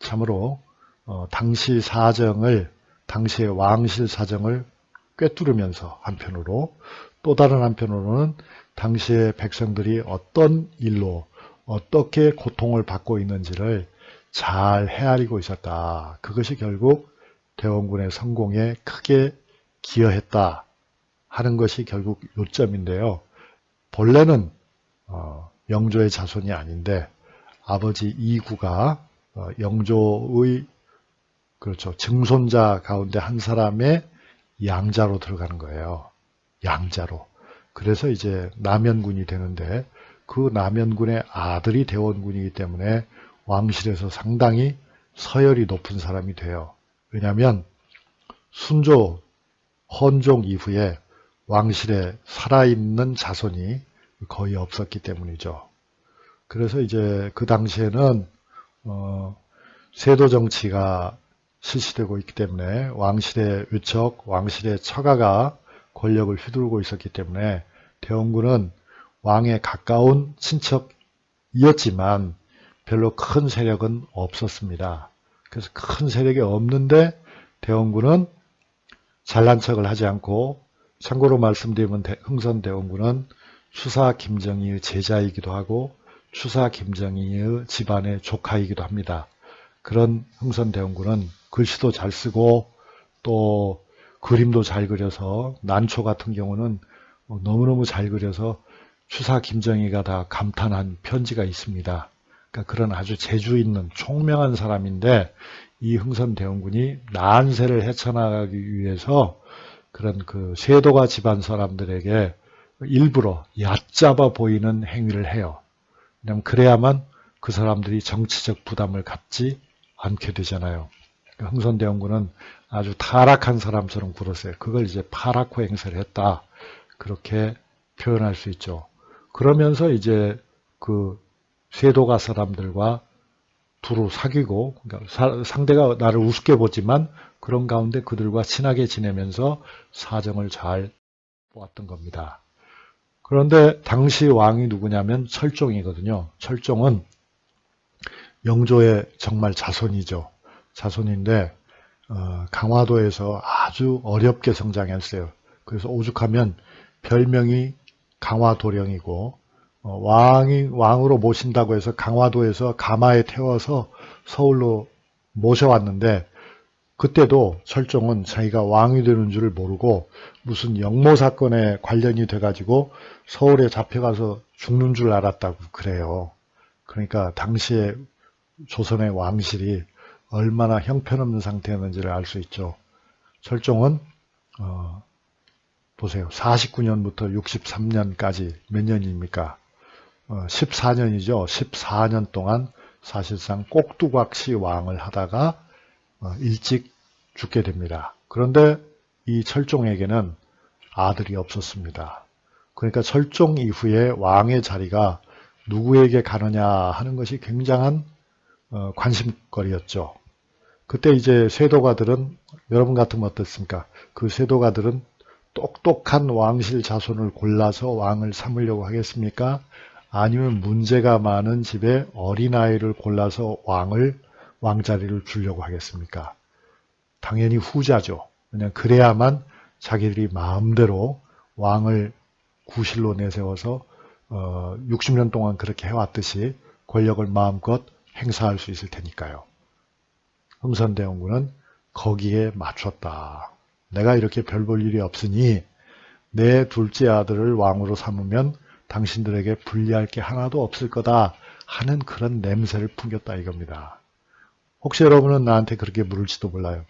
참으로 당시 사정을, 당시의 왕실 사정을 꿰뚫으면서 한편으로, 또 다른 한편으로는 당시의 백성들이 어떤 일로 어떻게 고통을 받고 있는지를 잘 헤아리고 있었다. 그것이 결국 대원군의 성공에 크게 기여했다 하는 것이 결국 요점인데요. 본래는 영조의 자손이 아닌데 아버지 이구가 영조의 그렇죠, 증손자 가운데 한 사람의 양자로 들어가는 거예요. 양자로. 그래서 이제 남연군이 되는데 그 남연군의 아들이 대원군이기 때문에 왕실에서 상당히 서열이 높은 사람이 돼요. 왜냐하면 순조, 헌종 이후에 왕실에 살아있는 자손이 거의 없었기 때문이죠. 그래서 이제 그 당시에는 세도 정치가 실시되고 있기 때문에 왕실의 외척, 왕실의 처가가 권력을 휘두르고 있었기 때문에 대원군은 왕에 가까운 친척이었지만 별로 큰 세력은 없었습니다. 그래서 큰 세력이 없는데 대원군은 잘난 척을 하지 않고, 참고로 말씀드리면 흥선대원군은 추사 김정희의 제자이기도 하고 추사 김정희의 집안의 조카이기도 합니다. 그런 흥선대원군은 글씨도 잘 쓰고 또 그림도 잘 그려서, 난초 같은 경우는 너무너무 잘 그려서 추사 김정희가 다 감탄한 편지가 있습니다. 그러니까 그런 아주 재주 있는 총명한 사람인데, 이 흥선대원군이 난세를 헤쳐나가기 위해서 그런 그 세도가 집안 사람들에게 일부러 얕잡아 보이는 행위를 해요. 왜냐하면 그래야만 그 사람들이 정치적 부담을 갖지 않게 되잖아요. 그러니까 흥선대원군은 아주 타락한 사람처럼 굴었어요. 그걸 이제 파라코 행세를 했다, 그렇게 표현할 수 있죠. 그러면서 이제 그 세도가 사람들과 두루 사귀고, 그러니까 상대가 나를 우습게 보지만 그런 가운데 그들과 친하게 지내면서 사정을 잘 보았던 겁니다. 그런데 당시 왕이 누구냐면 철종이거든요. 철종은 영조의 정말 자손이죠. 자손인데 강화도에서 아주 어렵게 성장했어요. 그래서 오죽하면 별명이 강화도령이고, 왕으로 모신다고 해서 강화도에서 가마에 태워서 서울로 모셔왔는데, 그때도 철종은 자기가 왕이 되는 줄을 모르고 무슨 역모 사건에 관련이 돼가지고 서울에 잡혀가서 죽는 줄 알았다고 그래요. 그러니까 당시에 조선의 왕실이 얼마나 형편없는 상태였는지를 알 수 있죠. 철종은 보세요. 49년부터 63년까지 몇 년입니까? 14년이죠. 14년 동안 사실상 꼭두각시 왕을 하다가 일찍 죽게 됩니다. 그런데 이 철종에게는 아들이 없었습니다. 그러니까 철종 이후에 왕의 자리가 누구에게 가느냐 하는 것이 굉장한 관심거리였죠. 그때 이제 세도가들은, 여러분 같으면 어떻습니까? 그 세도가들은 똑똑한 왕실 자손을 골라서 왕을 삼으려고 하겠습니까? 아니면 문제가 많은 집에 어린아이를 골라서 왕자리를 주려고 하겠습니까? 당연히 후자죠. 그냥 그래야만 자기들이 마음대로 왕을 구실로 내세워서 60년 동안 그렇게 해왔듯이 권력을 마음껏 행사할 수 있을 테니까요. 흥선대원군은 거기에 맞췄다. 내가 이렇게 별 볼 일이 없으니 내 둘째 아들을 왕으로 삼으면 당신들에게 불리할 게 하나도 없을 거다 하는 그런 냄새를 풍겼다 이겁니다. 혹시 여러분은 나한테 그렇게 물을지도 몰라요.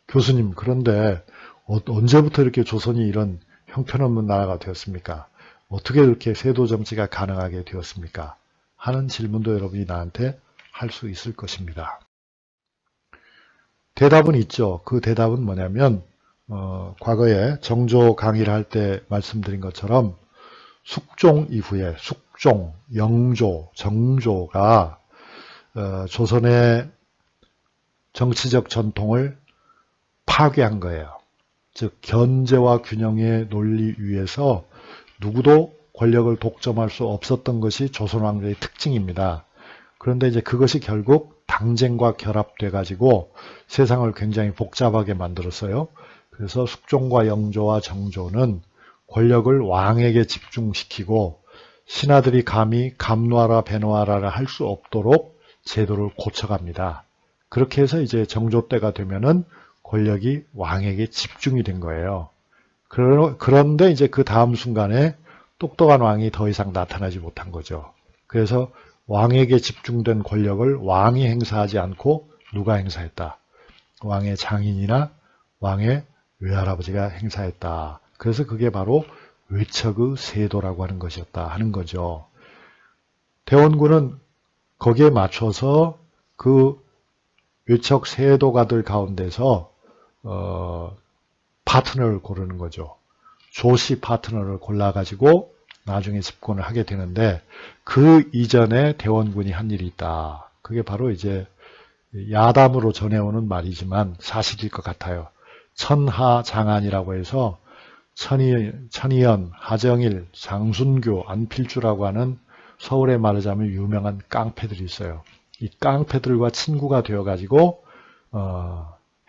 교수님, 그런데 언제부터 이렇게 조선이 이런 형편없는 나라가 되었습니까? 어떻게 이렇게 세도 정치가 가능하게 되었습니까? 하는 질문도 여러분이 나한테 할 수 있을 것입니다. 대답은 있죠. 그 대답은 뭐냐면 과거에 정조 강의를 할 때 말씀드린 것처럼 숙종 이후에 숙종, 영조, 정조가 조선의 정치적 전통을 파괴한 거예요. 즉 견제와 균형의 논리 위에서 누구도 권력을 독점할 수 없었던 것이 조선 왕조의 특징입니다. 그런데 이제 그것이 결국 당쟁과 결합돼 가지고 세상을 굉장히 복잡하게 만들었어요. 그래서 숙종과 영조와 정조는 권력을 왕에게 집중시키고 신하들이 감히 감노하라 배노하라를 할 수 없도록 제도를 고쳐갑니다. 그렇게 해서 이제 정조 때가 되면은 권력이 왕에게 집중이 된 거예요. 그런데 이제 그 다음 순간에 똑똑한 왕이 더 이상 나타나지 못한 거죠. 그래서 왕에게 집중된 권력을 왕이 행사하지 않고 누가 행사했다? 왕의 장인이나 왕의 외할아버지가 행사했다. 그래서 그게 바로 외척의 세도라고 하는 것이었다 하는 거죠. 대원군은 거기에 맞춰서 그 외척 세도가들 가운데서 파트너를 고르는 거죠. 조씨 파트너를 골라가지고 나중에 집권을 하게 되는데 그 이전에 대원군이 한 일이 있다. 그게 바로 이제 야담으로 전해오는 말이지만 사실일 것 같아요. 천하장안이라고 해서 천희연, 하정일, 장순교, 안필주라고 하는 서울에 말하자면 유명한 깡패들이 있어요. 이 깡패들과 친구가 되어가지고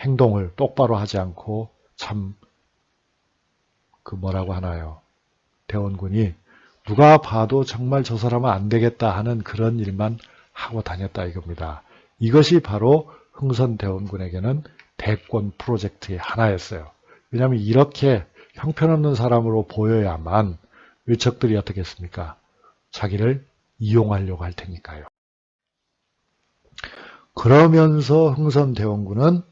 행동을 똑바로 하지 않고 참 그 뭐라고 하나요? 대원군이 누가 봐도 정말 저 사람은 안 되겠다 하는 그런 일만 하고 다녔다 이겁니다. 이것이 바로 흥선대원군에게는 대권 프로젝트의 하나였어요. 왜냐하면 이렇게 형편없는 사람으로 보여야만 외척들이 어떻게 했습니까? 자기를 이용하려고 할 테니까요. 그러면서 흥선대원군은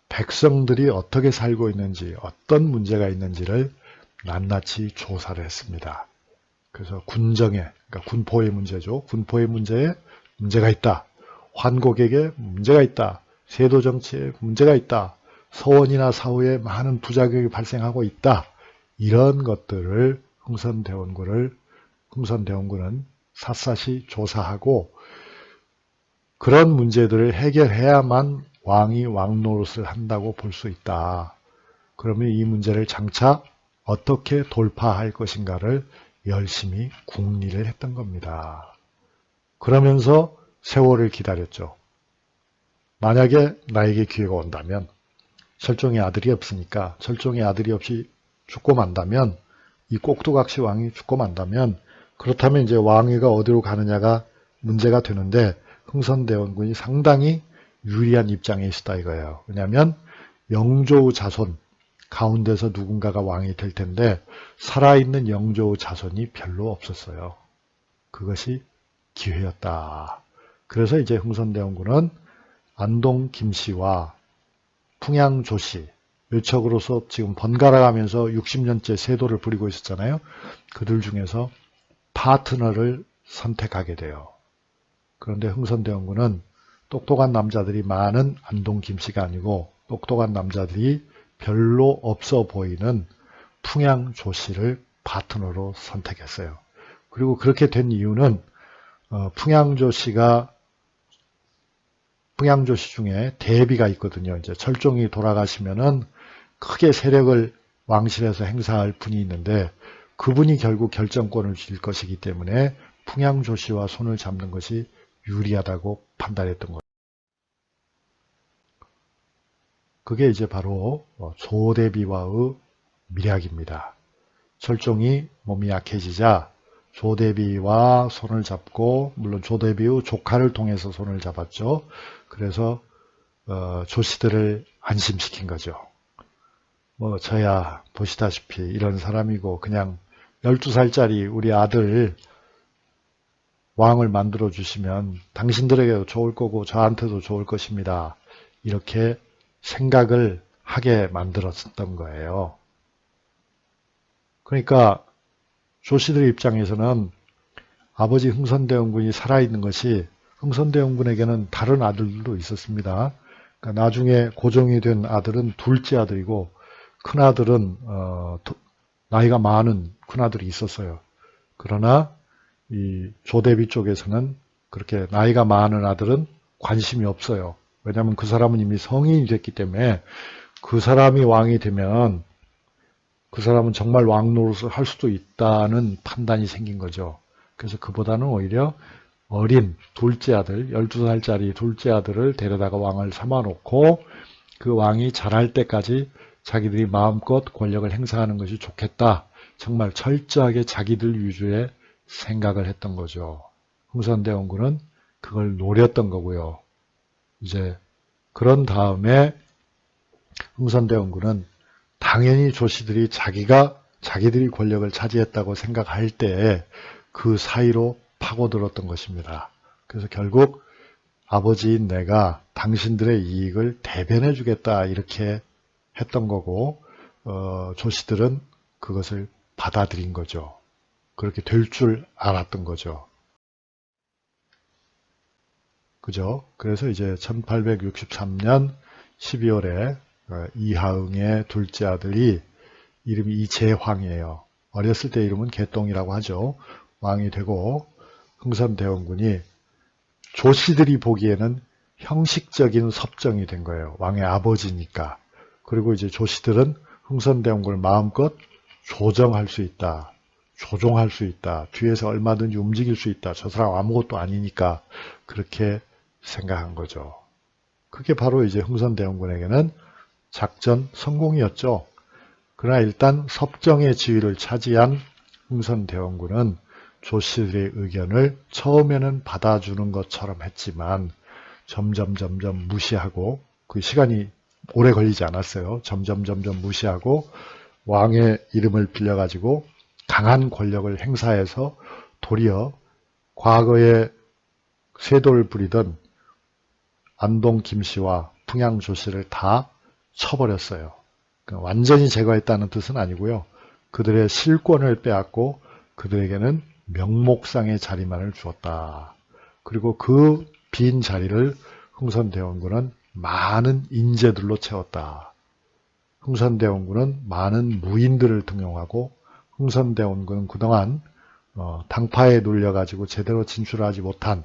백성들이 어떻게 살고 있는지, 어떤 문제가 있는지를 낱낱이 조사를 했습니다. 그래서 군정에, 그러니까 군포의 문제죠. 군포의 문제에 문제가 있다. 환곡에게 문제가 있다. 세도 정치에 문제가 있다. 서원이나 사후에 많은 부작용이 발생하고 있다. 이런 것들을 흥선대원군은 샅샅이 조사하고 그런 문제들을 해결해야만 왕이 왕노릇을 한다고 볼 수 있다. 그러면 이 문제를 장차 어떻게 돌파할 것인가를 열심히 궁리를 했던 겁니다. 그러면서 세월을 기다렸죠. 만약에 나에게 기회가 온다면 철종의 아들이 없으니까 철종의 아들이 없이 죽고 만다면 이 꼭두각시 왕이 죽고 만다면 그렇다면 이제 왕위가 어디로 가느냐가 문제가 되는데 흥선대원군이 상당히 유리한 입장에 있었다 이거예요. 왜냐하면 영조의 자손 가운데서 누군가가 왕이 될 텐데 살아있는 영조의 자손이 별로 없었어요. 그것이 기회였다. 그래서 이제 흥선대원군은 안동 김씨와 풍양 조씨, 외척으로서 지금 번갈아가면서 60년째 세도를 부리고 있었잖아요. 그들 중에서 파트너를 선택하게 돼요. 그런데 흥선대원군은 똑똑한 남자들이 많은 안동 김씨가 아니고 똑똑한 남자들이 별로 없어 보이는 풍양 조씨를 파트너로 선택했어요. 그리고 그렇게 된 이유는 풍양 조씨 중에 대비가 있거든요. 이제 철종이 돌아가시면은 크게 세력을 왕실에서 행사할 분이 있는데 그분이 결국 결정권을 줄 것이기 때문에 풍양 조씨와 손을 잡는 것이 유리하다고 판단했던 거예요. 그게 이제 바로 조대비와의 밀약입니다. 철종이 몸이 약해지자 조대비와 손을 잡고 물론 조대비의 조카를 통해서 손을 잡았죠. 그래서 조씨들을 안심시킨 거죠. 저야 보시다시피 이런 사람이고 그냥 12살짜리 우리 아들 왕을 만들어 주시면 당신들에게도 좋을 거고 저한테도 좋을 것입니다. 이렇게 생각을 하게 만들었던 거예요. 그러니까 조씨들 입장에서는 아버지 흥선대원군이 살아있는 것이 흥선대원군에게는 다른 아들들도 있었습니다. 그러니까 나중에 고종이 된 아들은 둘째 아들이고 큰아들은 나이가 많은 큰아들이 있었어요. 그러나 이 조대비 쪽에서는 그렇게 나이가 많은 아들은 관심이 없어요. 왜냐하면 그 사람은 이미 성인이 됐기 때문에 그 사람이 왕이 되면 그 사람은 정말 왕 노릇을 할 수도 있다는 판단이 생긴 거죠. 그래서 그보다는 오히려 어린 둘째 아들, 12살짜리 둘째 아들을 데려다가 왕을 삼아놓고 그 왕이 자랄 때까지 자기들이 마음껏 권력을 행사하는 것이 좋겠다. 정말 철저하게 자기들 위주의 생각을 했던 거죠. 흥선대원군은 그걸 노렸던 거고요. 이제 그런 다음에 흥선대원군은 당연히 조씨들이 자기들이 권력을 차지했다고 생각할 때 그 사이로 파고들었던 것입니다. 그래서 결국 아버지인 내가 당신들의 이익을 대변해 주겠다 이렇게 했던 거고 조씨들은 그것을 받아들인 거죠. 그렇게 될 줄 알았던 거죠. 그죠? 그래서 이제 1863년 12월에 이하응의 둘째 아들이 이름이 이재황이에요. 어렸을 때 이름은 개똥이라고 하죠. 왕이 되고 흥선대원군이 조씨들이 보기에는 형식적인 섭정이 된 거예요. 왕의 아버지니까. 그리고 이제 조씨들은 흥선대원군을 마음껏 조정할 수 있다. 조종할 수 있다. 뒤에서 얼마든지 움직일 수 있다. 저 사람 아무것도 아니니까 그렇게 생각한 거죠. 그게 바로 이제 흥선대원군에게는 작전 성공이었죠. 그러나 일단 섭정의 지위를 차지한 흥선대원군은 조씨들의 의견을 처음에는 받아주는 것처럼 했지만 점점 무시하고 그 시간이 오래 걸리지 않았어요. 점점 무시하고 왕의 이름을 빌려가지고 강한 권력을 행사해서 도리어 과거에 쇄도를 부리던 안동 김씨와 풍양 조씨를 다 쳐버렸어요. 완전히 제거했다는 뜻은 아니고요. 그들의 실권을 빼앗고 그들에게는 명목상의 자리만을 주었다. 그리고 그 빈 자리를 흥선대원군은 많은 인재들로 채웠다. 흥선대원군은 많은 무인들을 등용하고 흥선대원군은 그동안 당파에 눌려가지고 제대로 진출하지 못한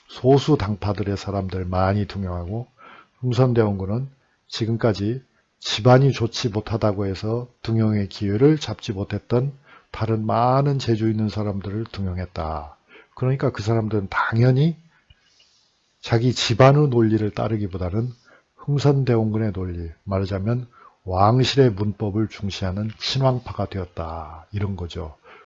소수 당파들의 사람들 많이 등용하고 흥선대원군은 지금까지 집안이 좋지 못하다고 해서 등용의 기회를 잡지 못했던 다른 많은 재주 있는 사람들을 등용했다. 그러니까 그 사람들은 당연히 자기 집안의 논리를 따르기보다는 흥선대원군의 논리, 말하자면 왕실의 문법을 중시하는 친왕파가 되었다. 이런 거죠.